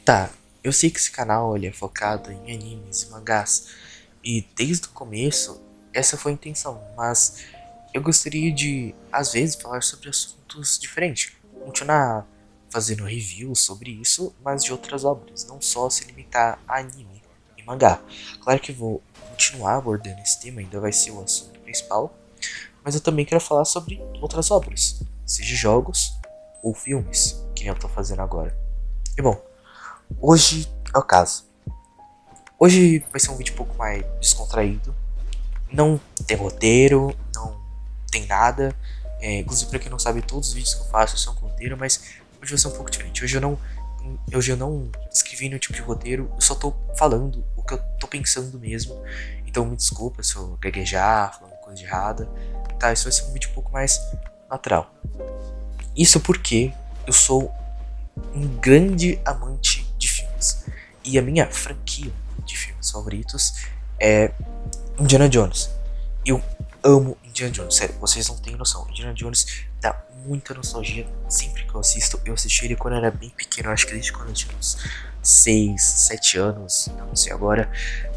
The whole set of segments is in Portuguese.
Tá, eu sei que esse canal ele é focado em animes e mangás, e desde o começo essa foi a intenção, mas eu gostaria de, às vezes, falar sobre assuntos diferentes, continuar fazendo reviews sobre isso, mas de outras obras, não só se limitar a anime e mangá. Claro que vou continuar abordando esse tema, ainda vai ser o assunto principal, mas eu também quero falar sobre outras obras, seja jogos ou filmes, que nem eu tô fazendo agora. E bom, hoje é o caso. Hoje vai ser um vídeo um pouco mais descontraído. Não tem roteiro, não tem nada. Inclusive, pra quem não sabe, todos os vídeos que eu faço são com roteiro, mas hoje vai ser um pouco diferente. Hoje eu não escrevi nenhum tipo de roteiro, eu só tô falando o que eu tô pensando mesmo. Então me desculpa se eu gaguejar, falando coisa errada. Tá, isso vai ser um vídeo um pouco mais natural. Isso porque eu sou um grande amante de filmes. E a minha franquia de filmes favoritos é Indiana Jones. Eu amo Indiana Jones, sério, vocês não têm noção. Indiana Jones dá muita nostalgia sempre que eu assisto. Eu assisti ele quando eu era bem pequeno, acho que desde quando eu tinha uns 6, 7 anos, eu não sei agora.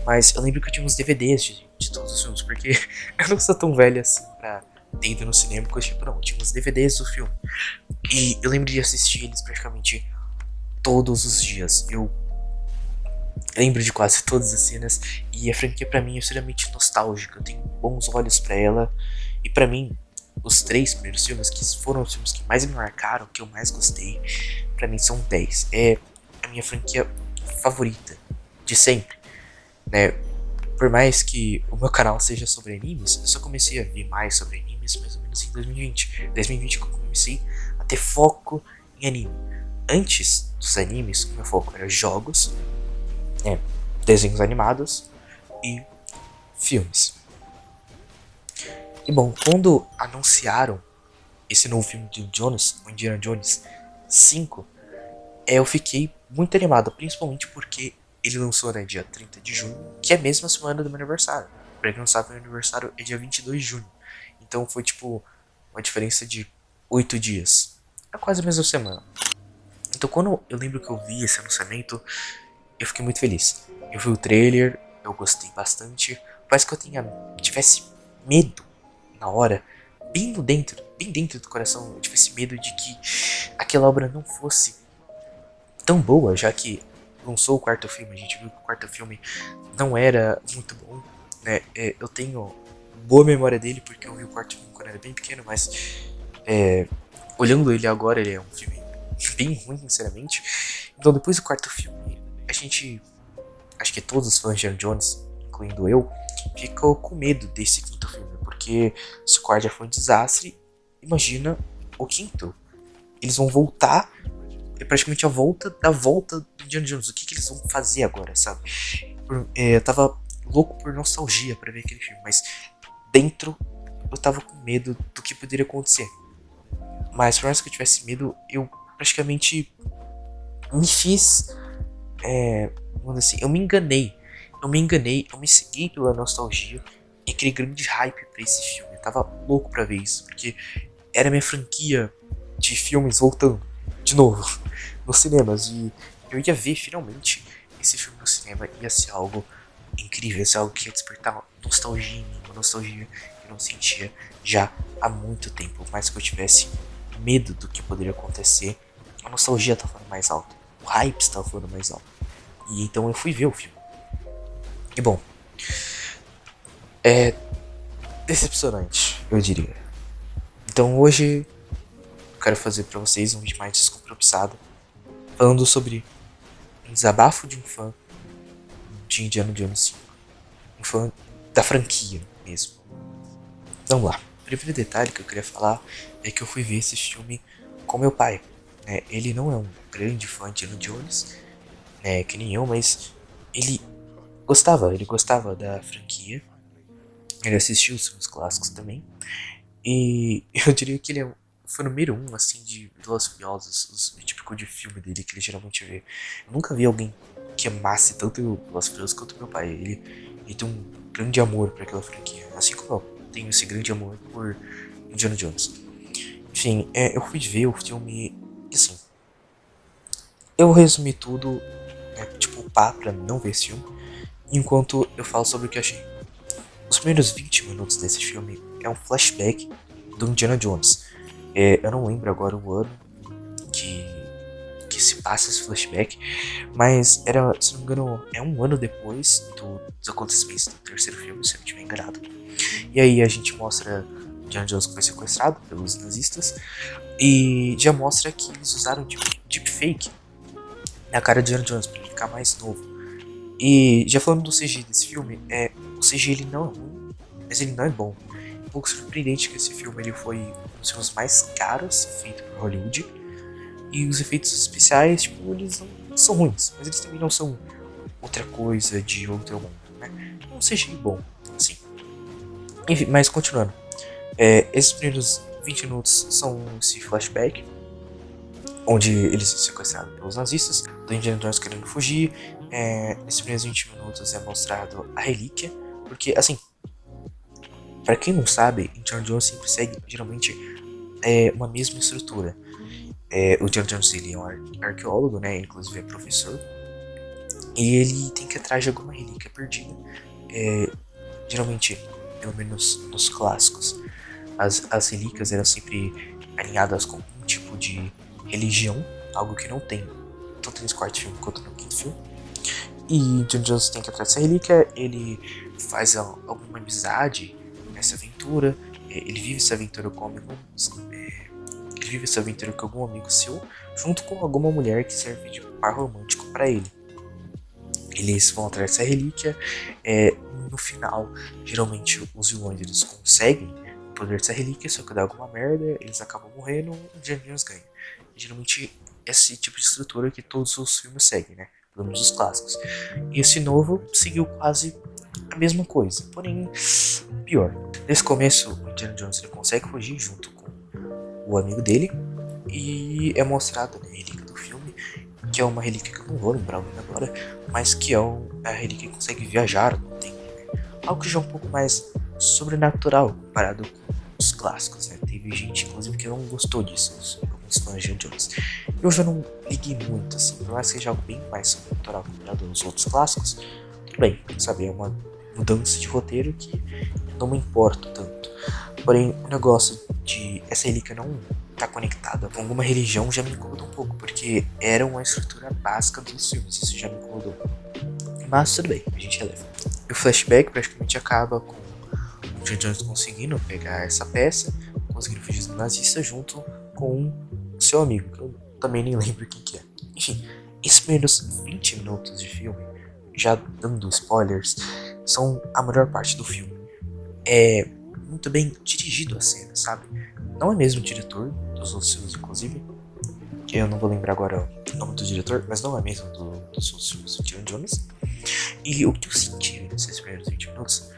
Mas eu lembro que eu tinha uns DVDs de todos os filmes, porque eu não sou tão velho assim pra ter ido no cinema com esse tipo, não. Eu tinha uns DVDs do filme. E eu lembro de assistir eles praticamente todos os dias. Eu lembro de quase todas as cenas e a franquia pra mim é extremamente nostálgica. Eu tenho bons olhos pra ela e pra mim os três primeiros filmes que foram os filmes que mais me marcaram, que eu mais gostei, pra mim são 10. É a minha franquia favorita de sempre, né? Por mais que o meu canal seja sobre animes, eu só comecei a ver mais sobre animes mais ou menos em 2020. 2020 que eu comecei a ter foco em anime. Antes dos animes, o meu foco era jogos, né, desenhos animados e filmes. E bom, quando anunciaram esse novo filme de Jones, o Indiana Jones 5, eu fiquei muito animado, principalmente porque ele lançou no dia 30 de junho, que é a mesma semana do meu aniversário. Pra quem não sabe, meu aniversário é dia 22 de junho. Então foi tipo uma diferença de 8 dias. É quase a mesma semana. Então quando eu lembro que eu vi esse lançamento, eu fiquei muito feliz. Eu vi o trailer, eu gostei bastante. Parece que tivesse medo na hora, bem dentro do coração, eu tivesse medo de que aquela obra não fosse tão boa, já que lançou o quarto filme, a gente viu que o quarto filme não era muito bom, né? Eu tenho boa memória dele porque eu vi o quarto filme quando eu era bem pequeno, mas é, olhando ele agora, ele é um filme bem ruim, sinceramente. Então depois do quarto filme, a gente, acho que todos os fãs de Indiana Jones, incluindo eu, ficou com medo desse quinto filme, porque se o quarto já foi um desastre, imagina o quinto. Eles vão voltar, é praticamente a volta da volta do Indiana Jones. O que eles vão fazer agora, sabe? Eu tava louco por nostalgia para ver aquele filme, mas dentro eu tava com medo do que poderia acontecer. Mas por mais que eu tivesse medo, eu praticamente me fiz, vamos dizer assim, eu me segui pela nostalgia e aquele grande hype pra esse filme. Eu tava louco pra ver isso, porque era minha franquia de filmes voltando de novo nos cinemas. E eu ia ver finalmente esse filme no cinema. Ia ser algo incrível, ia ser algo que ia despertar nostalgia em mim, uma nostalgia que eu não sentia já há muito tempo. Por mais que eu tivesse medo do que poderia acontecer, a nostalgia estava falando mais alto, o hype estava falando mais alto. E então eu fui ver o filme. E bom, é decepcionante, eu diria. Então hoje eu quero fazer pra vocês um vídeo mais descompromissado, falando sobre um desabafo de um fã de Indiana Jones 5. Um fã da franquia mesmo. Vamos lá. O primeiro detalhe que eu queria falar é que eu fui ver esse filme com meu pai. Né? Ele não é um grande fã de Indiana Jones, né, que nem eu, mas ele ele gostava da franquia. Ele assistiu os filmes clássicos também. E eu diria que ele é foi o número um, assim, de Velozes e Furiosos, o típico de filme dele que ele geralmente vê. Eu nunca vi alguém que amasse tanto o Velozes e Furiosos quanto meu pai. Ele tem um grande amor por aquela franquia, assim como eu tenho esse grande amor por Indiana Jones. Enfim, eu fui ver o filme e, assim, eu resumi tudo skipar pra não ver esse filme, enquanto eu falo sobre o que eu achei. Os primeiros 20 minutos desse filme é um flashback do Indiana Jones. Eu não lembro agora o ano que, que se passa esse flashback, mas era, se não me engano, é um ano depois dos acontecimentos do terceiro filme, se eu não estiver enganado. E aí a gente mostra Indiana Jones que foi sequestrado pelos nazistas e já mostra que eles usaram deepfake na cara de Indiana Jones pra ele ficar mais novo. E já falando do CGI desse filme, o CGI ele não é ruim, mas ele não é bom. É um pouco surpreendente que esse filme ele foi um dos filmes mais caros feito por Hollywood. E os efeitos especiais, tipo, eles não são ruins, mas eles também não são outra coisa de outro mundo, né? É um CGI bom, assim. Enfim, mas continuando. Esses primeiros 20 minutos são esse flashback, onde eles são sequestrados pelos nazistas, do Indiana Jones querendo fugir. Nesses primeiros 20 minutos é mostrado a relíquia, porque, assim, pra quem não sabe, Indiana Jones sempre segue, geralmente, uma mesma estrutura. O Indiana Jones ele é um arqueólogo, né? Inclusive é professor. E ele tem que ir atrás de alguma relíquia perdida. Geralmente, pelo menos nos clássicos, as relíquias eram sempre alinhadas com um tipo de religião, algo que não tem tanto nesse quarto filme quanto no quinto filme. E Indiana Jones tem que ir atrás dessa relíquia, ele faz alguma amizade nessa aventura, ele vive essa aventura com amigos, ele vive essa aventura com algum amigo seu, junto com alguma mulher que serve de par romântico para ele. Eles vão atrás dessa relíquia. No final, geralmente os vilões eles conseguem o poder dessa relíquia, só que dá alguma merda, eles acabam morrendo e Indiana Jones ganha. Geralmente esse tipo de estrutura que todos os filmes seguem, né? Pelo menos os clássicos. E esse novo seguiu quase a mesma coisa, porém pior. Nesse começo, o Indiana Jones ele consegue fugir junto com o amigo dele e é mostrado na relíquia do filme, que é uma relíquia que eu não vou lembrar o nome agora, mas que é a relíquia que consegue viajar no tempo, né? Algo que já é um pouco mais sobrenatural comparado com os clássicos, né? Teve gente, inclusive, que não gostou disso, alguns fãs de Jones. Eu já não liguei muito, assim, por mais que seja algo bem mais sobrenatural comparado aos outros clássicos, tudo bem, sabe? É uma mudança de roteiro que não me importo tanto. Porém, o negócio de essa relíquia não tá conectada com alguma religião já me incomodou um pouco, porque era uma estrutura básica dos filmes, isso já me incomodou. Mas tudo bem, a gente releva. E o flashback praticamente acaba com o John Jones conseguindo pegar essa peça, conseguindo fugir do nazista junto com o seu amigo, que eu também nem lembro quem que é. Enfim, esses primeiros 20 minutos de filme, já dando spoilers, são a melhor parte do filme. É muito bem dirigido a cena, sabe? Não é mesmo o diretor dos outros filmes, inclusive, que eu não vou lembrar agora o nome do diretor, mas não é mesmo dos outros filmes do Indiana Jones. E o que eu senti nesses primeiros 20 minutos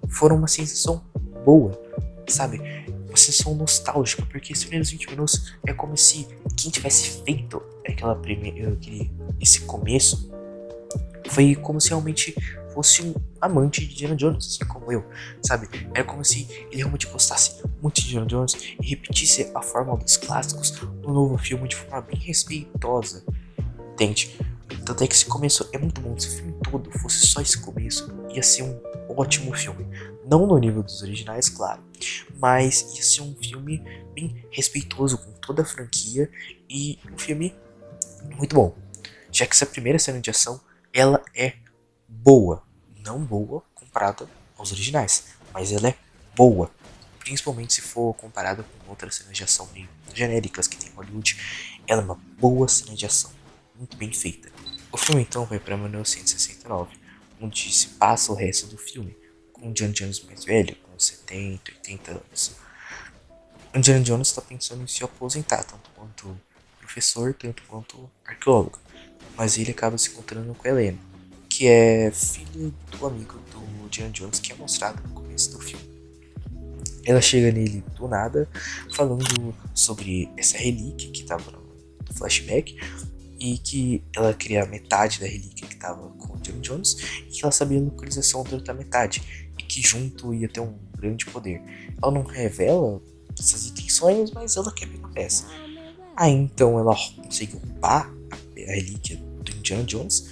foram uma sensação boa, sabe? Uma sensação nostálgica, porque esses primeiros 20 minutos é como se quem tivesse feito esse começo foi como se realmente fosse um amante de Indiana Jones, assim como eu, sabe? Era como se ele realmente gostasse muito de Indiana Jones e repetisse a fórmula dos clássicos no novo filme de forma bem respeitosa, entende? Tanto é que esse começo é muito bom. Se o filme todo fosse só esse começo, ia ser um ótimo filme. Não no nível dos originais, claro, mas ia ser um filme bem respeitoso com toda a franquia e um filme muito bom. Já que essa primeira cena de ação, ela é boa. Não boa comparada aos originais, mas ela é boa. Principalmente se for comparada com outras cenas de ação meio genéricas que tem em Hollywood. Ela é uma boa cena de ação, muito bem feita. O filme então vai para 1969, onde se passa o resto do filme, com Indiana Jones mais velho, com 70, 80 anos. Indiana Jones está pensando em se aposentar, tanto quanto professor, tanto quanto arqueólogo. Mas ele acaba se encontrando com Helena, que é filha do amigo do Indiana Jones, que é mostrado no começo do filme. Ela chega nele do nada, falando sobre essa relíquia que estava no flashback, e que ela queria a metade da relíquia que estava com o Indiana Jones, e que ela sabia a localização da outra metade, e que junto ia ter um grande poder. Ela não revela essas intenções, mas ela quer pegar a peça. Aí então ela consegue roubar a relíquia do Indiana Jones,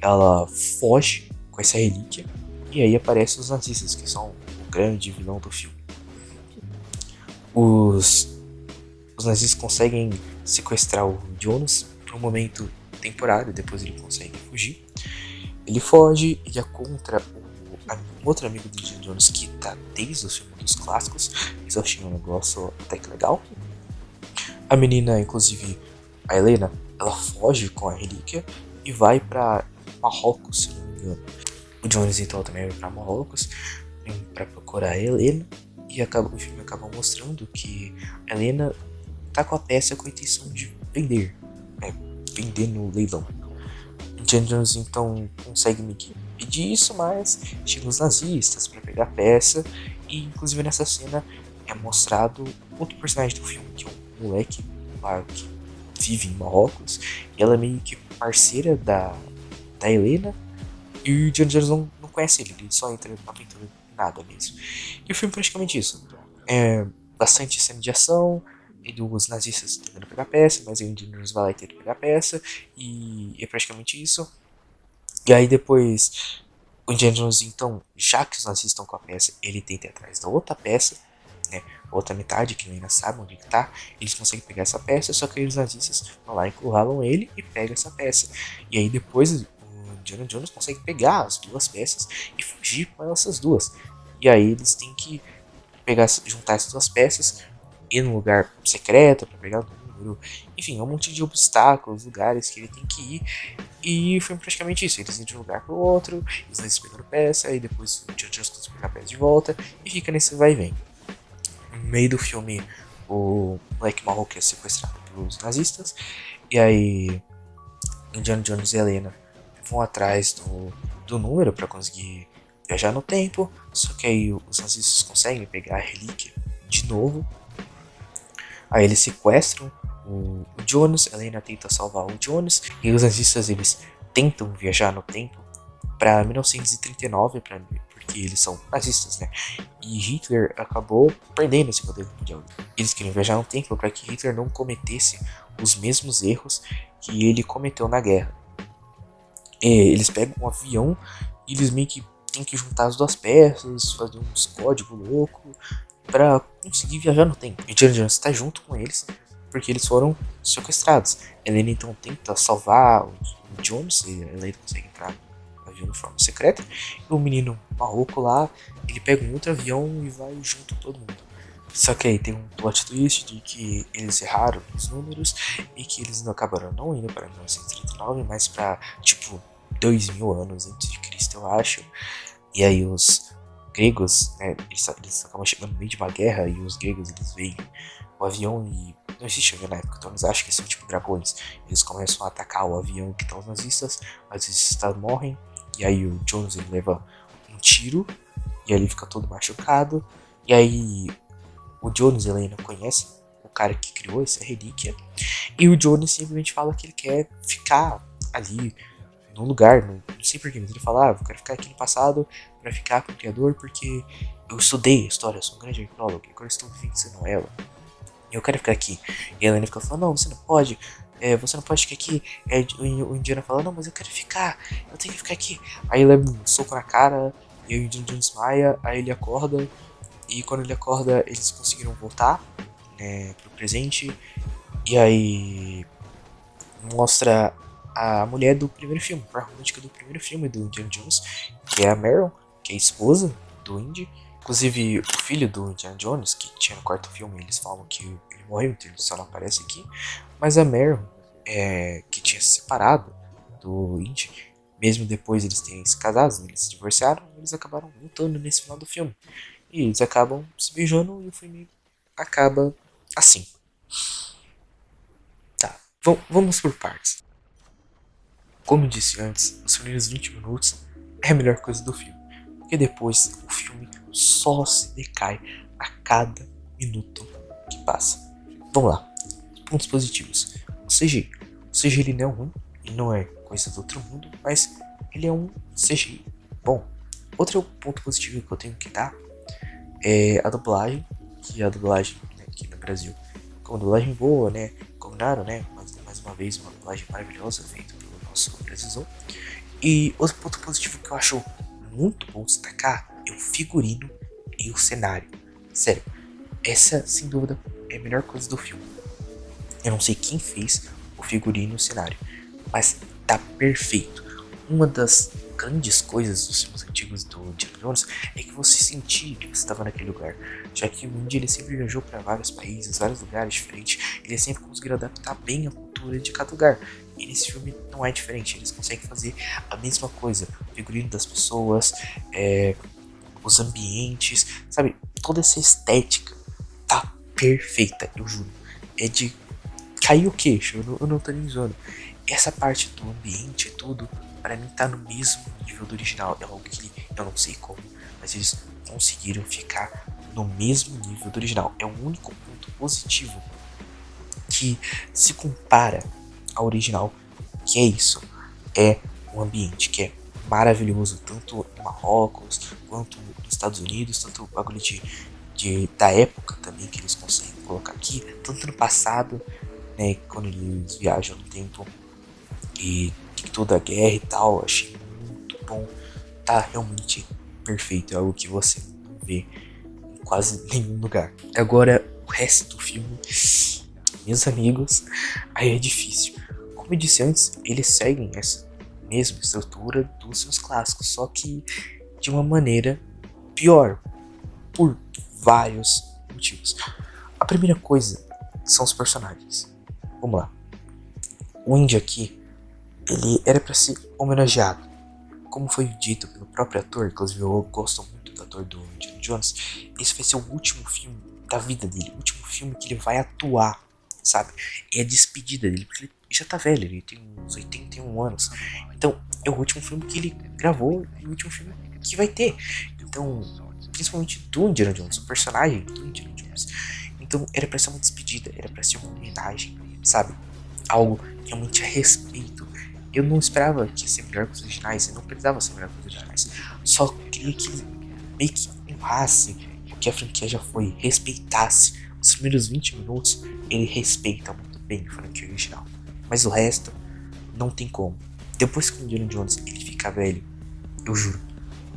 ela foge com essa relíquia e aí aparecem os nazistas, que são o grande vilão do filme. Os nazistas conseguem sequestrar o Jonas por um momento temporário, depois ele consegue fugir. Ele foge e encontra um outro amigo do Indiana Jones que tá desde o filme dos clássicos. Isso eu achei um negócio até que legal. A menina, inclusive a Helena, ela foge com a relíquia e vai para Marrocos, se não me engano. O Jones então também vai para Marrocos para procurar a Helena e o filme acaba mostrando que a Helena tá com a peça com a intenção de vender, né? Vender no leilão. Indiana Jones então consegue pedir isso, mas chegam os nazistas para pegar a peça e inclusive nessa cena é mostrado outro personagem do filme, que é um moleque lá que vive em Marrocos, e ela é meio que parceira da Helena, e o Indiana Jones não conhece ele só entra na aventura nada mesmo. E o filme é praticamente isso. É bastante cena de ação, e dos nazistas tentando pegar a peça, mas o Indiana Jones vai lá e tenta pegar a peça, e é praticamente isso. E aí depois o Indiana Jones, então, já que os nazistas estão com a peça, ele tenta ir atrás da outra peça, né? Outra metade, que ainda sabe onde que tá. Eles conseguem pegar essa peça, só que aí os nazistas vão lá, encurralam ele e pegam essa peça. E aí depois o Indiana Jones consegue pegar as duas peças e fugir com essas duas. E aí eles têm que pegar, juntar essas duas peças, ir num lugar secreto para pegar o número. Enfim, é um monte de obstáculos, lugares que ele tem que ir. E foi praticamente isso. Eles iam de um lugar pro outro, eles vão pegando peça, aí depois o Jones consegue pegar a peça de volta e fica nesse vai e vem. No meio do filme, o moleque marroquino é sequestrado pelos nazistas, e aí Indiana Jones e Helena vão atrás do número para conseguir viajar no tempo, só que aí os nazistas conseguem pegar a relíquia de novo. Aí eles sequestram o Jonas, a Helena tenta salvar o Jonas, e os nazistas eles tentam viajar no tempo para 1939, porque eles são nazistas, né? E Hitler acabou perdendo esse poder mundial. Eles queriam viajar no tempo para que Hitler não cometesse os mesmos erros que ele cometeu na guerra. Eles pegam um avião e eles meio que tem que juntar as duas peças, fazer uns códigos loucos para conseguir viajar no tempo. E Indiana Jones está junto com eles porque eles foram sequestrados. Helena então tenta salvar o Jones, e a Helena consegue entrar no avião de forma secreta. E o menino maluco lá, ele pega um outro avião e vai junto com todo mundo. Só que aí tem um plot twist de que eles erraram os números e que eles não acabaram não indo para 1939, mas para tipo 2000 anos antes de Cristo, eu acho. E aí os gregos, né, eles acabam chegando no meio de uma guerra e os gregos eles veem o avião e não existe avião na época, então eles acham que são tipo dragões. Eles começam a atacar o avião que estão os nazistas morrem, e aí o Jones ele leva um tiro e aí ele fica todo machucado. E aí o Jones e a Helena conhecem o cara que criou essa relíquia, e o Jones simplesmente fala que ele quer ficar ali no lugar, não sei porquê, mas ele fala, eu quero ficar aqui no passado para ficar com o criador porque eu estudei a história, sou um grande arqueólogo, e agora estou vencendo ela. E eu quero ficar aqui. E a Helena fica falando, não, você não pode. Você não pode ficar aqui. O Indiana fala, não, mas eu quero ficar. Eu tenho que ficar aqui. Aí ele leva um soco na cara. E o Indiana desmaia. Aí ele acorda. E quando ele acorda, eles conseguiram voltar, né, pro presente. E aí mostra a mulher do primeiro filme, a romântica do primeiro filme do Indiana Jones, que é a Meryl, que é a esposa do Indy. Inclusive, o filho do Indiana Jones, que tinha no quarto filme, eles falam que ele morreu, então ele só não aparece aqui. Mas a Meryl, que tinha se separado do Indy, mesmo depois eles terem se casado, eles se divorciaram, eles acabaram voltando nesse final do filme. E eles acabam se beijando e o filme acaba assim. Tá, vamos por partes. Como eu disse antes, os primeiros 20 minutos é a melhor coisa do filme. Porque depois o filme só se decai a cada minuto que passa. Vamos lá. Pontos positivos. O CGI. O CGI ele não é ruim, ele não é coisa do outro mundo, mas ele é um CGI bom. Outro ponto positivo que eu tenho que dar é a dublagem, que a dublagem, né, aqui no Brasil, com dublagem boa, né, combinaram, né, mais uma vez uma dublagem maravilhosa feita pelo nosso Brasilzão. E outro ponto positivo que eu acho muito bom destacar é o figurino e o cenário. Sério, essa sem dúvida é a melhor coisa do filme. Eu não sei quem fez o figurino e o cenário, mas tá perfeito. Uma das grandes coisas dos filmes antigos do Indiana Jones é que você sentia que você estava naquele lugar, já que o Indy ele sempre viajou para vários países, vários lugares diferentes, ele sempre conseguiu adaptar bem a cultura de cada lugar. E nesse filme não é diferente, eles conseguem fazer a mesma coisa, o figurino das pessoas, os ambientes, sabe? Toda essa estética tá perfeita, eu juro. É de cair o queixo, eu não tô nem zoando. Essa parte do ambiente e tudo, pra mim tá no mesmo nível do original. É algo que eu não sei como, mas eles conseguiram ficar no mesmo nível do original. É o único ponto positivo que se compara ao original, que é isso. É um ambiente que é maravilhoso, tanto em Marrocos, quanto nos Estados Unidos, tanto o bagulho da época também que eles conseguem colocar aqui, tanto no passado, né, quando eles viajam no tempo e toda a guerra e tal, achei muito bom, tá realmente perfeito, é algo que você não vê em quase nenhum lugar. Agora, o resto do filme, meus amigos, aí é difícil. Como eu disse antes, eles seguem essa mesma estrutura dos seus clássicos, só que de uma maneira pior, por vários motivos. A primeira coisa são os personagens. Vamos lá. O Indy aqui, ele era para ser homenageado. Como foi dito pelo próprio ator, inclusive eu gosto muito do ator do Indiana Jones, esse vai ser o último filme da vida dele, o último filme que ele vai atuar, sabe? É a despedida dele, porque ele já tá velho, ele tem uns 81 anos. Então, é o último filme que ele gravou e o último filme que vai ter. Então, principalmente do Indiana Jones, o personagem do Indiana Jones. Então, era pra ser uma despedida, era pra ser uma homenagem, sabe? Algo realmente a respeito. Eu não esperava que ia ser melhor que os originais, eu não precisava ser melhor que os originais. Só queria que meio que honrasse o que a franquia já foi, respeitasse. Os primeiros 20 minutos, ele respeita muito bem a franquia original. Mas o resto, não tem como. Depois que o Indiana Jones ele fica velho, eu juro,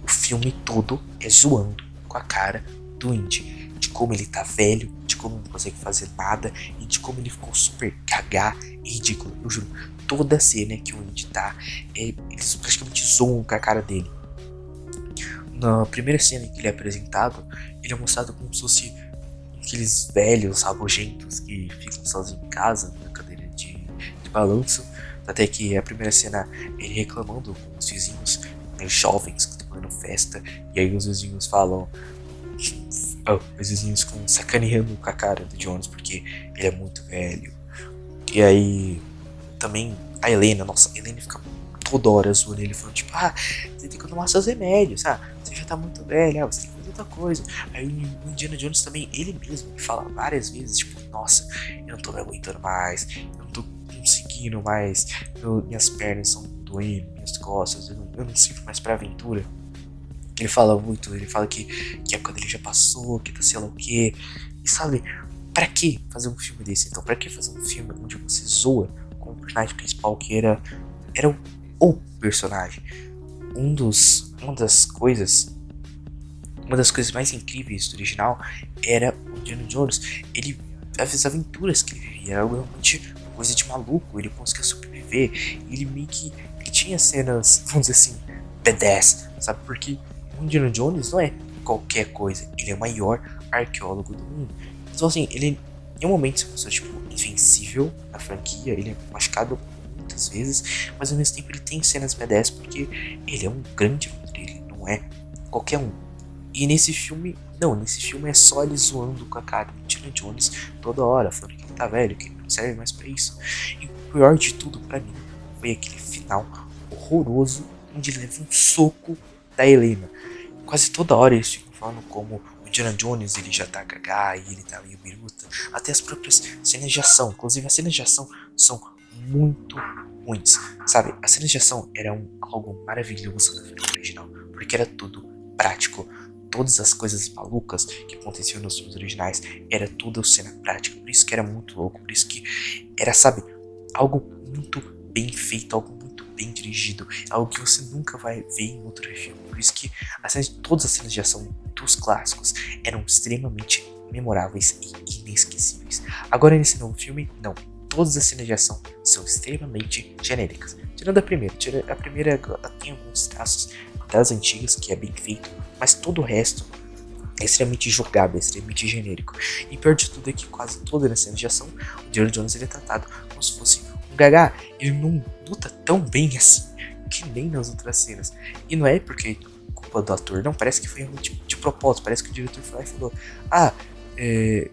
o filme todo é zoando com a cara do Indy. De como ele tá velho, de como não consegue fazer nada e de como ele ficou super cagá e ridículo. Eu juro, toda cena que o Indy tá, eles praticamente zoam com a cara dele. Na primeira cena em que ele é apresentado, ele é mostrado como se fosse aqueles velhos rabugentos que ficam sozinhos em casa, na cadeira de balanço. Até que a primeira cena ele reclamando com os vizinhos, né, jovens que estão fazendo festa, e aí os vizinhos falam. Os vizinhos ficam sacaneando com a cara do Jones porque ele é muito velho. E aí também a Helena, nossa, a Helena fica toda hora zoando ele, falando tipo, você tem que tomar seus remédios, você já tá muito velho, você tem que fazer outra coisa. Aí o Indiana Jones também, ele mesmo me fala várias vezes, tipo, nossa, eu não tô me aguentando mais, eu não tô conseguindo mais, minhas pernas estão doendo, minhas costas, eu não sirvo mais pra aventura. Ele fala muito, ele fala que a época dele já passou, que tá sei lá o que. E sabe, pra que fazer um filme desse então? Pra que fazer um filme onde você zoa com o personagem principal que era o personagem? Uma das coisas. Uma das coisas mais incríveis do original era o Indiana Jones. Ele, as aventuras que ele vivia, era realmente coisa de maluco. Ele conseguia sobreviver. Ele meio que ele tinha cenas, vamos dizer assim, badass, sabe? Porque o Indiana Jones não é qualquer coisa. Ele é o maior arqueólogo do mundo. Então, assim, ele em um momento se mostrou tipo invencível na franquia. Ele é machucado muitas vezes, mas ao mesmo tempo ele tem cenas badass porque ele é um grande aventureiro. Ele não é qualquer um. E nesse filme, não, nesse filme é só ele zoando com a cara do Indiana Jones toda hora, falando que ele tá velho, que ele não serve mais pra isso. E o pior de tudo pra mim foi aquele final horroroso onde ele leva um soco da Helena. Quase toda hora eles ficam falando como o Indiana Jones ele já tá cagá e ele tá meio biruta. Até as próprias cenas de ação, inclusive as cenas de ação são muito ruins, sabe? As cenas de ação eram algo maravilhoso na filme original, porque era tudo prático. Todas as coisas malucas que aconteciam nos filmes originais era tudo cena prática, por isso que era muito louco, por isso que era, sabe, algo muito bem feito, algo muito bem dirigido, é algo que você nunca vai ver em outro filme. Por isso que todas as cenas de ação dos clássicos eram extremamente memoráveis e inesquecíveis. Agora nesse novo filme, não. Todas as cenas de ação são extremamente genéricas. Tirando a primeira, ela tem alguns traços das antigas, que é bem feito, mas todo o resto é extremamente jogável, é extremamente genérico. E pior de tudo é que quase toda a cena de ação, o Indiana Jones ele é tratado como se fosse um gaga. Ele não luta tão bem assim, que nem nas outras cenas. E não é porque culpa do ator, não, parece que foi de propósito, parece que o diretor foi lá e falou,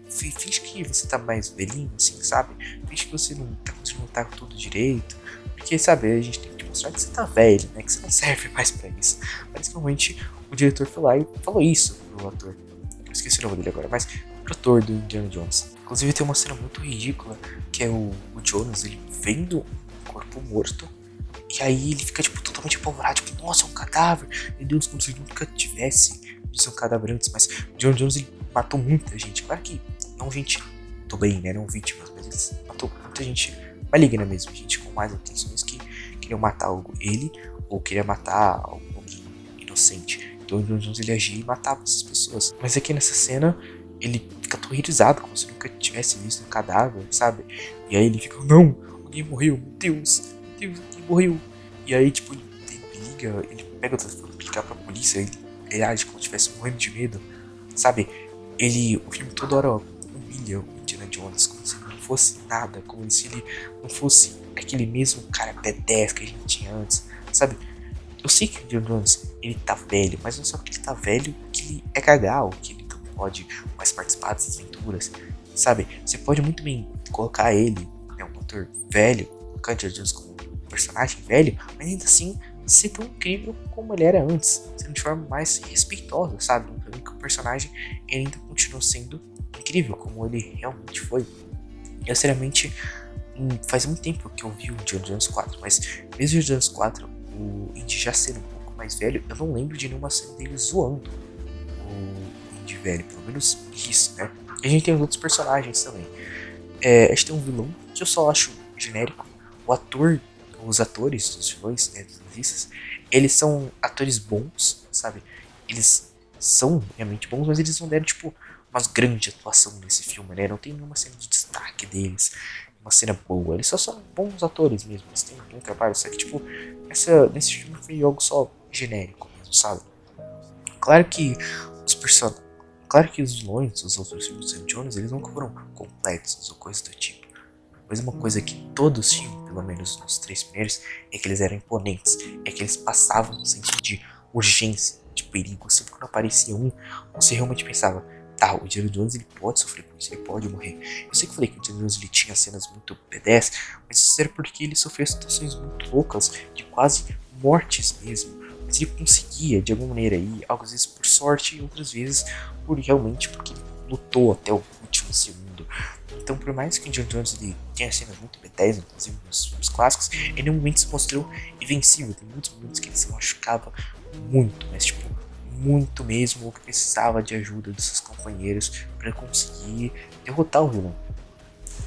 finge que você tá mais velhinho, assim, sabe? Finge que você não tá conseguindo lutar tudo direito. Porque, sabe, a gente tem que mostrar que você tá velho, né? Que você não serve mais pra isso. Mas realmente o diretor foi lá e falou isso pro ator. Eu esqueci o nome dele agora, mas pro ator do Indiana Jones. Inclusive tem uma cena muito ridícula, que é o Jonas, ele vendo um corpo morto. E aí ele fica, tipo, totalmente apavorado, tipo, nossa, é um cadáver. Meu Deus, como se ele nunca tivesse visto um cadáver antes. Mas o Indiana Jones, ele matou muita gente. Claro que não gente do bem, né? Não vítimas, mas ele matou muita gente maligna mesmo. Gente com mais intenções que queriam matar ele ou queria matar alguém inocente. Então o Indiana Jones, ele agia e matava essas pessoas. Mas aqui nessa cena, ele fica aterrorizado, como se nunca tivesse visto um cadáver, sabe? E aí ele fica, não, alguém morreu, meu Deus, alguém morreu. E aí, tipo, ele liga, ele pega o telefone pra ligar pra polícia, ele age como se estivesse morrendo de medo, sabe? O filme toda hora humilha o Indiana Jones, como se ele não fosse nada, como se ele não fosse aquele mesmo cara B10 que a gente tinha antes, sabe? Eu sei que o Indiana Jones, ele tá velho, mas não é só porque ele tá velho que ele é gagal, que ele não pode mais participar das aventuras, sabe? Você pode muito bem colocar ele, né, um ator velho, colocar o Indiana Jones como um personagem velho, mas ainda assim ser tão incrível como ele era antes, sendo de forma mais respeitosa, sabe? Que o personagem ele ainda continua sendo incrível como ele realmente foi. Eu, sinceramente, faz muito tempo que eu vi o Indiana Jones 4, mas mesmo o Indiana Jones 4, o Indy já sendo um pouco mais velho, eu não lembro de nenhuma cena dele zoando o Indy velho, pelo menos isso, né? E a gente tem os outros personagens também. A gente tem um vilão que eu só acho genérico. Os atores dos vilões, né, dos nazistas, eles são atores bons, sabe? Eles são realmente bons, mas eles não deram, tipo, uma grande atuação nesse filme, né? Não tem nenhuma cena de destaque deles, uma cena boa. Eles só são bons atores mesmo, eles têm um trabalho, só que, tipo, nesse filme foi algo só genérico mesmo, sabe? Claro que os personagens. Claro que os vilões dos outros filmes do Sam Jones, eles nunca foram completos ou coisa do tipo. Mas uma coisa que todos tinham, pelo menos nos 3 primeiros, é que eles eram imponentes. É que eles passavam um senso de urgência, de perigo. Sempre quando aparecia um, você realmente pensava, tá, o Indiana Jones ele pode sofrer com isso, ele pode morrer. Eu sei que eu falei que o Indiana Jones ele tinha cenas muito B10, mas isso era porque ele sofreu situações muito loucas, de quase mortes mesmo. Mas ele conseguia, de alguma maneira, aí, algumas vezes por sorte e outras vezes por realmente porque ele lutou até o último segundo. Então, por mais que o Indiana Jones ele tenha cenas muito B10, inclusive nos filmes clássicos, ele em momentos se mostrou invencível. Tem muitos momentos que ele se machucava muito, mas tipo, muito mesmo, ou que precisava de ajuda dos seus companheiros para conseguir derrotar o vilão.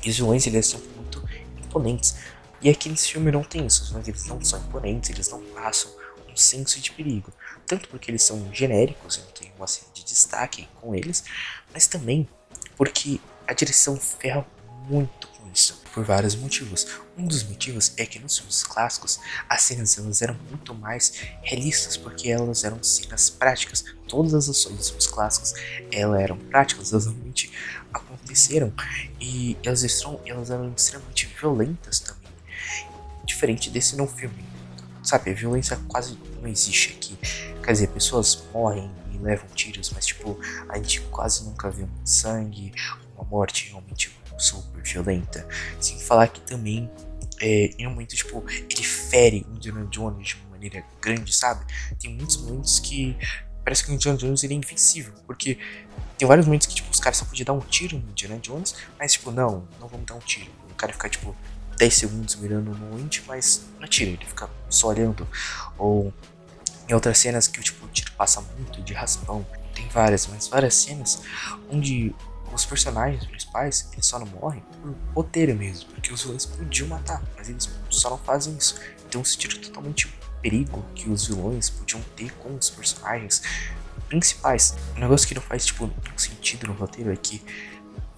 E os vilões eles são muito imponentes. E aqui nesse filme não tem isso, os vilões eles não são imponentes, eles não passam um senso de perigo. Tanto porque eles são genéricos, não tem uma cena de destaque com eles, mas também porque a direção ferra muito com isso, por vários motivos. Um dos motivos é que nos filmes clássicos as cenas elas eram muito mais realistas, porque elas eram cenas práticas. Todas as ações dos filmes clássicos elas eram práticas, elas realmente aconteceram e elas eram extremamente violentas também, diferente desse novo filme. Sabe, a violência quase não existe aqui. Quer dizer, pessoas morrem e levam tiros, mas tipo, a gente quase nunca vê um sangue, uma morte realmente super violenta. Sem falar que também, em um momento, tipo, ele fere o Indiana Jones de uma maneira grande, sabe? Tem muitos momentos que parece que o Indiana Jones ele é invencível, porque tem vários momentos que, tipo, os caras só podiam dar um tiro no Indiana Jones, mas tipo, não vamos dar um tiro. O cara fica, tipo, 10 segundos mirando no Indy, mas não atira, ele fica só olhando. Ou em outras cenas que tipo, o tiro passa muito de raspão. Tem várias cenas onde os personagens principais eles só não morrem por roteiro mesmo, porque os vilões podiam matar, mas eles só não fazem isso. tem um sentido totalmente perigo que os vilões podiam ter com os personagens principais. Um negócio que não faz, tipo, nenhum sentido no roteiro é que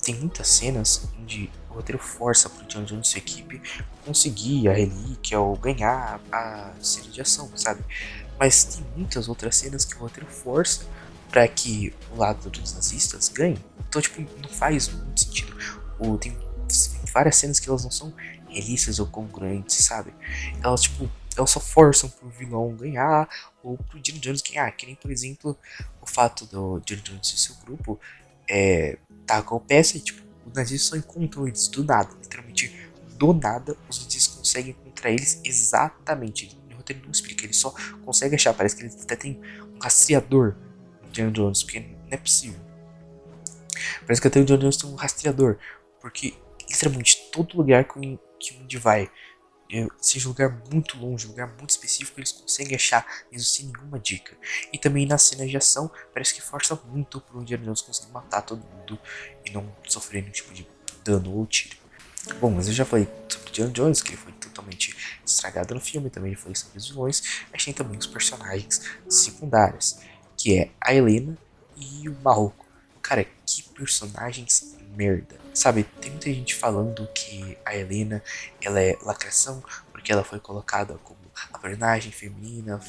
tem muitas cenas onde o roteiro força pro Indiana Jones e sua equipe conseguir a relíquia ou ganhar a cena de ação, sabe? Mas tem muitas outras cenas que o roteiro força para que o lado dos nazistas ganhe. Então, tipo, não faz muito sentido. Tem várias cenas que elas não são realistas ou congruentes, sabe? Elas, tipo, elas só forçam pro vilão ganhar ou pro Indiana Jones ganhar. Que nem, por exemplo, o fato do Indiana Jones e seu grupo tacam peça e, tipo, os nazistas só encontram eles do nada. Literalmente, do nada, os nazistas conseguem encontrar eles exatamente. O roteiro não explica, ele só consegue achar. Parece que eles até tem um rastreador no Indiana Jones, porque não é possível. Parece que até o Indiana Jones tem um rastreador, porque literalmente todo lugar que o Indy vai, seja um lugar muito longe, um lugar muito específico, eles conseguem achar mesmo sem nenhuma dica. E também nas cenas de ação, parece que força muito pro Indiana Jones conseguir matar todo mundo e não sofrer nenhum tipo de dano ou tiro. Bom, mas eu já falei sobre o Indiana Jones, que ele foi totalmente estragado no filme, também falei sobre os vilões, mas tem também os personagens secundários, que é a Helena e o Marroco. Cara, que personagens merda. Sabe, tem muita gente falando que a Helena, ela é lacração, porque ela foi colocada como a personagem feminina,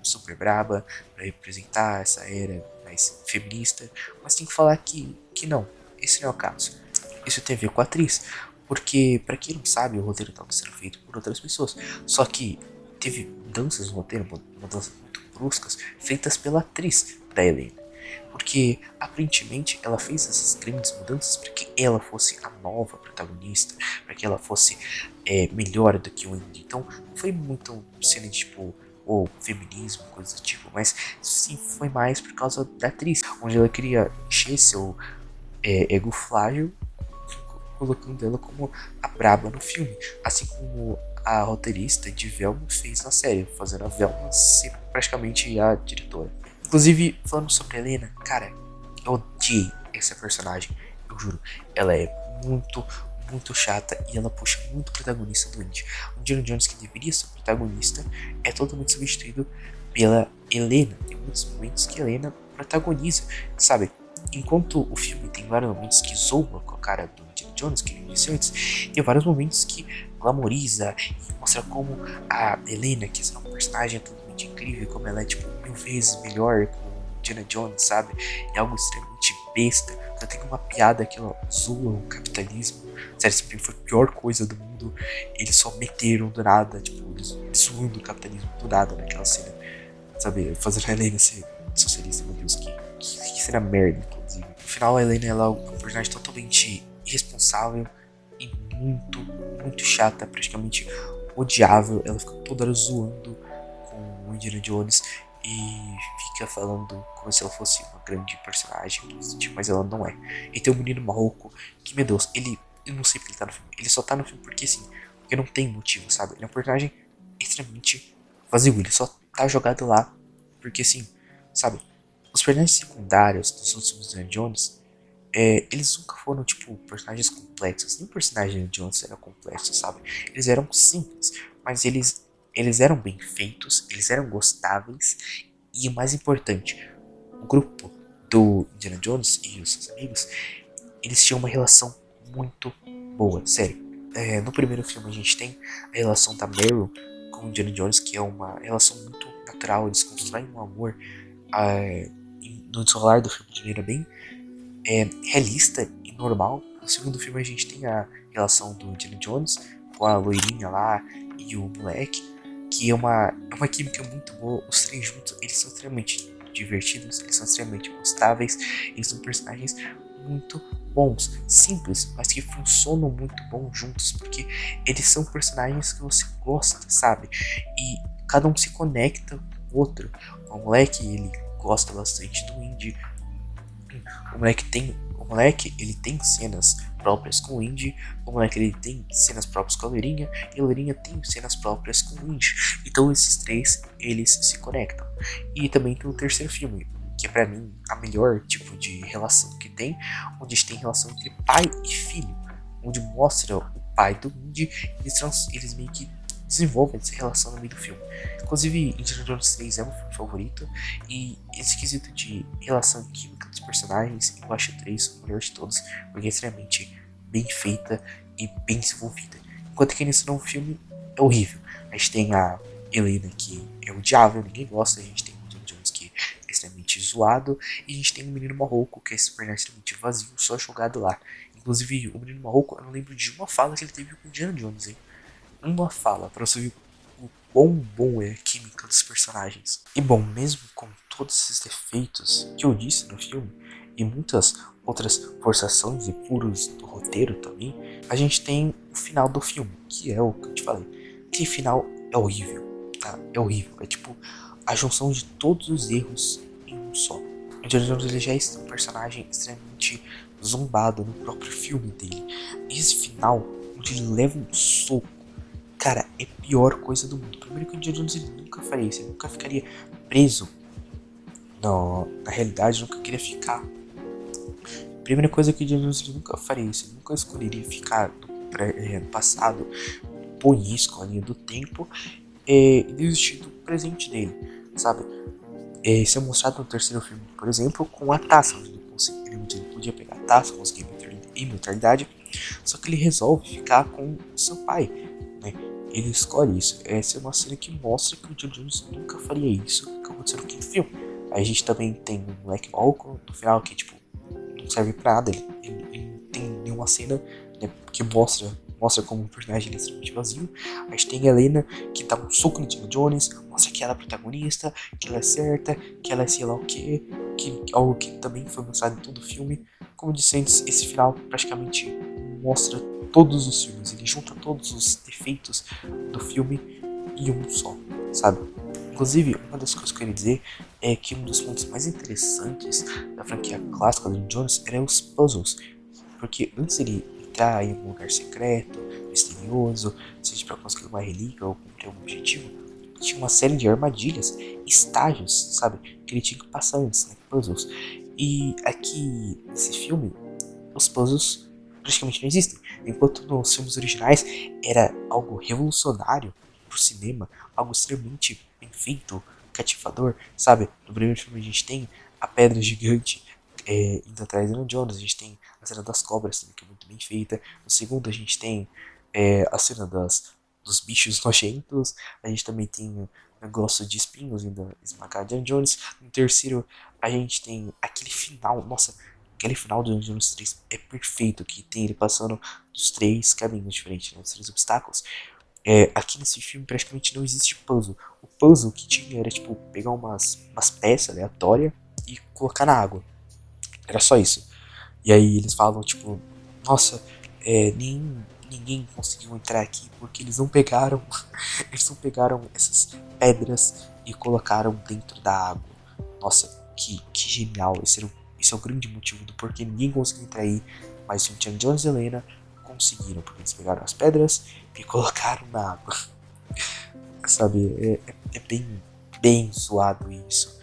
super braba, para representar essa era mais feminista, mas tem que falar que não, esse não é o caso. Isso tem a ver com a atriz, porque, pra quem não sabe, o roteiro estava sendo feito por outras pessoas, só que teve mudanças no roteiro, mudanças muito bruscas, feitas pela atriz da Helena. Porque aparentemente ela fez essas grandes mudanças para que ela fosse a nova protagonista, para que ela fosse melhor do que o Indy. Então não foi muito cena de tipo ou feminismo, coisa do tipo, mas sim foi mais por causa da atriz, onde ela queria encher seu ego frágil, colocando ela como a braba no filme, assim como a roteirista de Velma fez na série, fazendo a Velma ser praticamente a diretora. Inclusive, falando sobre a Helena, cara, eu odiei essa personagem, eu juro. Ela é muito, muito chata e ela puxa muito o protagonista do Indy. O Indiana Jones, que deveria ser o protagonista, é totalmente substituído pela Helena. Tem muitos momentos que a Helena protagoniza, sabe? Enquanto o filme tem vários momentos que zoa com a cara do Indiana Jones, que ele disse antes, tem vários momentos que glamoriza e mostra como a Helena, que é um personagem totalmente incrível, como ela é tipo 1000 vezes melhor que o Indiana Jones, sabe? É algo extremamente besta. Só tem uma piada que ela zoa o capitalismo. Sério, esse filme foi a pior coisa do mundo. Eles só meteram do nada, tipo, eles zoando o capitalismo do nada naquela cena, sabe? Fazendo a Helena ser socialista, meu Deus, que cena merda, inclusive. No final, a Helena ela é um personagem totalmente irresponsável e muito, muito chata, praticamente odiável. Ela fica toda hora zoando com o Indiana Jones e fica falando como se ela fosse uma grande personagem, mas ela não é. E tem o menino Marroco, que, meu Deus, eu não sei porque ele tá no filme. Ele só tá no filme porque sim, porque não tem motivo, sabe? Ele é um personagem extremamente vazio, ele só tá jogado lá porque sim, sabe? Os personagens secundários dos últimos Indiana Jones, eles nunca foram, tipo, personagens complexos. Nem o personagem de Jones era complexo, sabe? Eles eram simples, mas eles eram bem feitos, eles eram gostáveis e o mais importante, o grupo do Indiana Jones e os seus amigos, eles tinham uma relação muito boa, sério. No primeiro filme a gente tem a relação da Meryl com o Indiana Jones, que é uma relação muito natural, eles constroem um amor no desenrolar do filme de maneira bem realista e normal. No segundo filme a gente tem a relação do Indiana Jones com a loirinha lá e o moleque, que é uma química muito boa. Os três juntos, eles são extremamente divertidos, eles são extremamente gostáveis, eles são personagens muito bons, simples, mas que funcionam muito bom juntos, porque eles são personagens que você gosta, sabe? E cada um se conecta com o outro. O moleque, ele gosta bastante do Indy, o moleque, ele tem cenas próprias com o Indy, o moleque ele tem cenas próprias com a loirinha, e a loirinha tem cenas próprias com o Indy. Então esses três, eles se conectam. E também tem o terceiro filme, que é pra mim a melhor tipo de relação que tem, onde tem relação entre pai e filho, onde mostra o pai do Indy, eles meio que desenvolve essa relação no meio do filme. Inclusive, Indiana Jones 3 é meu filme favorito, e esse quesito de relação química dos personagens, eu acho o 3 o melhor de todos, porque é extremamente bem feita e bem desenvolvida. Enquanto que nesse novo filme é horrível. A gente tem a Helena, que é odiável, ninguém gosta, a gente tem o Indiana Jones, que é extremamente zoado, e a gente tem o Menino Marroco, que é extremamente vazio, só jogado lá. Inclusive, o Menino Marroco, eu não lembro de uma fala que ele teve com o Indiana Jones, hein? Uma fala, pra você ver o quão bom é a química dos personagens. E bom, mesmo com todos esses defeitos que eu disse no filme, e muitas outras forçações e furos do roteiro também, a gente tem o final do filme, que é o que eu te falei. Que final é horrível, tá? É horrível. É tipo a junção de todos os erros em um só. O Indiana Jones ele já é um personagem extremamente zombado no próprio filme dele. E esse final, onde ele leva um soco, cara, é a pior coisa do mundo. Primeiro que o Indiana Jones ele nunca faria isso, ele nunca ficaria preso. Não, na realidade, nunca queria ficar. Primeira coisa que o Indiana Jones ele nunca faria isso, ele nunca escolheria ficar no passado, pôr em risco a linha do tempo e desistir do presente dele, sabe? Isso é mostrado no terceiro filme, por exemplo, com a taça, onde ele podia pegar a taça, conseguir imortalidade, só que ele resolve ficar com seu pai, né? Ele escolhe isso. Essa é uma cena que mostra que o Indiana Jones nunca faria isso que aconteceu no quinto filme. Aí a gente também tem o Black Malcolm no final, que tipo, não serve pra nada, ele não tem nenhuma cena, né, que mostra como um personagem ele é extremamente vazio. A gente tem a Helena, que dá um soco no Indiana Jones, mostra que ela é a protagonista, que ela é certa, que ela é sei lá o que algo que também foi mostrado em todo o filme. Como eu disse antes, esse final praticamente mostra todos os filmes, ele junta todos os defeitos do filme em um só, sabe? Inclusive, uma das coisas que eu queria dizer é que um dos pontos mais interessantes da franquia clássica do Jones eram os puzzles, porque antes ele entrar em um lugar secreto, misterioso, seja para conseguir uma relíquia ou cumprir algum objetivo, tinha uma série de armadilhas, estágios, sabe, que ele tinha que passar antes, né, puzzles. E aqui nesse filme, os puzzles praticamente não existem. Enquanto nos filmes originais era algo revolucionário pro cinema, algo extremamente bem feito, cativador, sabe? No primeiro filme a gente tem a pedra gigante indo atrás do Indiana Jones, a gente tem a cena das cobras também, que é muito bem feita. No segundo a gente tem a cena dos bichos nojentos, a gente também tem o negócio de espinhos indo esmagar Indiana Jones. No terceiro a gente tem aquele final, nossa, aquele final do Indiana Jones 3 é perfeito, que tem ele passando dos três caminhos diferentes, né, dos três obstáculos. Aqui nesse filme praticamente não existe puzzle. O puzzle que tinha era tipo pegar umas peças aleatórias e colocar na água. Era só isso. E aí eles falam tipo, nossa, ninguém conseguiu entrar aqui porque eles não pegaram, eles não pegaram essas pedras e colocaram dentro da água. Nossa, que genial. Esse é o grande motivo do porquê ninguém conseguiu entrar aí. Mas o Indiana Jones e Helena conseguiram, porque eles pegaram as pedras e colocaram na água. Sabe, é bem zoado isso.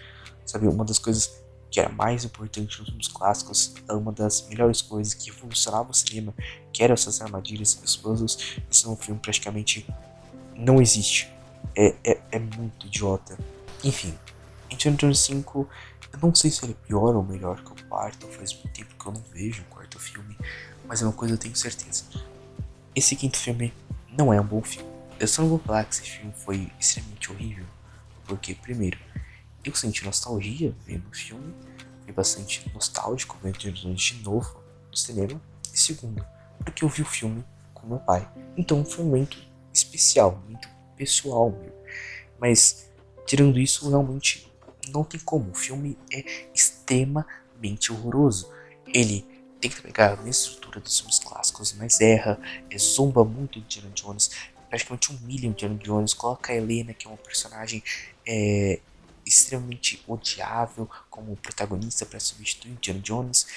Sabe, uma das coisas que era mais importante nos filmes clássicos, é uma das melhores coisas que funcionava o cinema, que eram essas armadilhas e os puzzles. Esse é um filme praticamente não existe. É muito idiota. Enfim, Indiana Jones 5, eu não sei se ele é pior ou melhor que o quarto, faz muito tempo que eu não vejo o quarto filme, mas é uma coisa eu tenho certeza. Esse quinto filme não é um bom filme. Eu só não vou falar que esse filme foi extremamente horrível, porque, primeiro, eu senti nostalgia vendo o filme, fui bastante nostálgico vendo Indiana Jones de novo no cinema, e segundo, porque eu vi o filme com meu pai. Então foi um momento especial, muito pessoal meu. Mas, tirando isso, realmente não tem como. O filme é extremamente horroroso. Ele tenta pegar a mesma estrutura dos filmes clássicos, mas erra, zomba muito de Indiana Jones, praticamente humilha o Indiana Jones, coloca a Helena, que é uma personagem é, extremamente odiável, como protagonista para substituir Indiana Jones.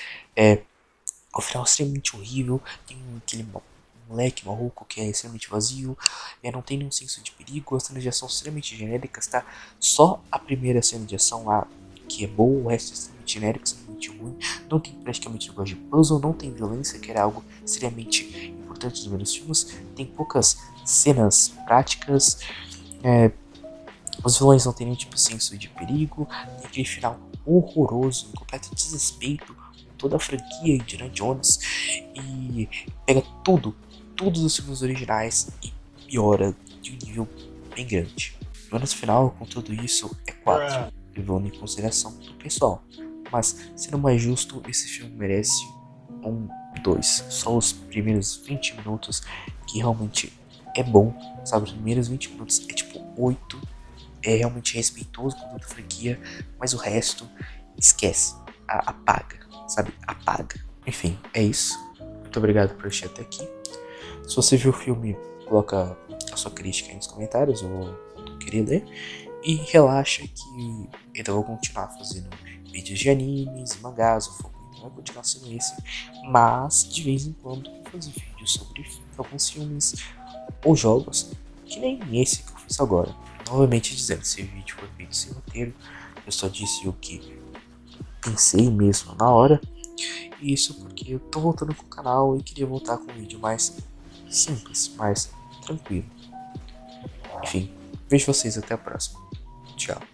O final é extremamente horrível, tem aquele moleque maluco que é extremamente vazio, não tem nenhum senso de perigo, as cenas de ação são extremamente genéricas, tá? Só a primeira cena de ação lá que é boa, o resto é extremamente genérico, extremamente ruim, não tem praticamente negócio de puzzle, não tem violência, que era algo extremamente importante nos meus filmes, tem poucas cenas práticas, é, os vilões não têm nenhum tipo de senso de perigo, tem aquele final horroroso, um completo desrespeito com toda a franquia Indiana Jones e pega tudo dos filmes originais e piora de um nível bem grande. O nosso final com tudo isso é 4, levando em consideração do pessoal. Mas, sendo mais justo, esse filme merece um 2. Só os primeiros 20 minutos que realmente é bom, sabe? Os primeiros 20 minutos é tipo 8, é realmente respeitoso com toda a franquia, mas o resto esquece, apaga, sabe? Apaga. Enfim, é isso. Muito obrigado por assistir até aqui. Se você viu o filme, coloca a sua crítica aí nos comentários, eu vou querer ler. E relaxa que eu vou continuar fazendo vídeos de animes e mangás, o foco então vai continuar sendo esse, mas de vez em quando eu vou fazer vídeos sobre alguns filmes ou jogos, que nem esse que eu fiz agora. Novamente dizendo, esse vídeo foi feito sem roteiro, eu só disse o que pensei mesmo na hora, e isso porque eu tô voltando com o canal e queria voltar com um vídeo mais simples, mais tranquilo. Enfim, vejo vocês até a próxima. Tchau.